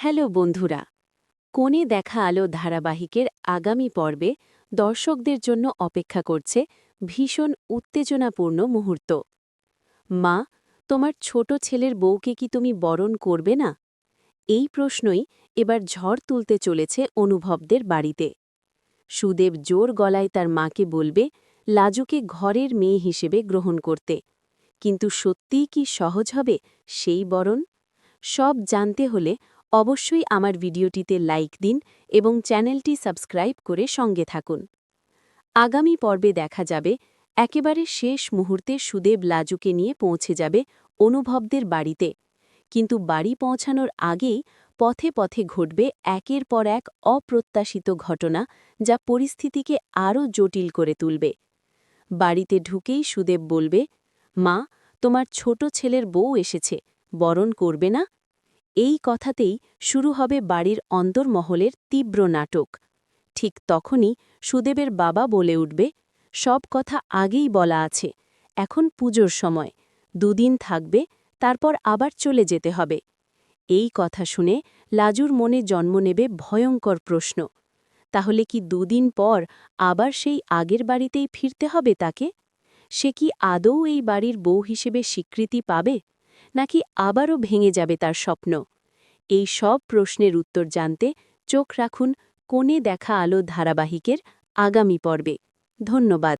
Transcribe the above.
Hello বন্ধুরা, কোণে দেখা আলো ধারাবাহিকের আগামী পর্বে দর্শকদের জন্য অপেক্ষা করছে ভীষণ উত্তেজনাপূর্ণ মুহূর্ত। মা, তোমার ছোট ছেলের বউকে কি তুমি বরণ করবে না? এই প্রশ্নই এবার ঝড় তুলতে চলেছে অনুভবদের বাড়িতে। সুদেব জোর গলায় তার মাকে বলবে লাজুকে ঘরের মেয়ে হিসেবে গ্রহণ করতে, কিন্তু সত্যিই কি সহজ হবে সেই বরণ? সব জানতে হলে অবশ্যই আমার ভিডিওটিতে লাইক দিন এবং চ্যানেলটি সাবস্ক্রাইব করে সঙ্গে থাকুন। আগামী পর্বে দেখা যাবে একেবারে শেষ মুহূর্তে সুদেব লাজুকে নিয়ে পৌঁছে যাবে অনুভবদের বাড়িতে, কিন্তু বাড়ি পৌঁছানোর আগেই পথে পথে ঘটবে একের পর এক অপ্রত্যাশিত ঘটনা, যা পরিস্থিতিকে আরও জটিল করে তুলবে। বাড়িতে ঢুকেই সুদেব বলবে, মা, তোমার ছোট ছেলের বউ এসেছে, বরণ করবে না? এই কথাতেই শুরু হবে বাড়ির অন্তর্মহলের তীব্র নাটক। ঠিক তখনই সুদেবের বাবা বলে উঠবে, সব কথা আগেই বলা আছে, এখন পুজোর সময়, দুদিন থাকবে, তারপর আবার চলে যেতে হবে। এই কথা শুনে লাজুর মনে জন্ম নেবে ভয়ঙ্কর প্রশ্ন, তাহলে কি দুদিন পর আবার সেই আগের বাড়িতেই ফিরতে হবে তাকে? সে কি আদৌ এই বাড়ির বউ হিসেবে স্বীকৃতি পাবে, নাকি আবারও ভেঙে যাবে তার স্বপ্ন? এই সব প্রশ্নের উত্তর জানতে চোখ রাখুন কোণে দেখা আলো ধারাবাহিকের আগামী পর্বে। ধন্যবাদ।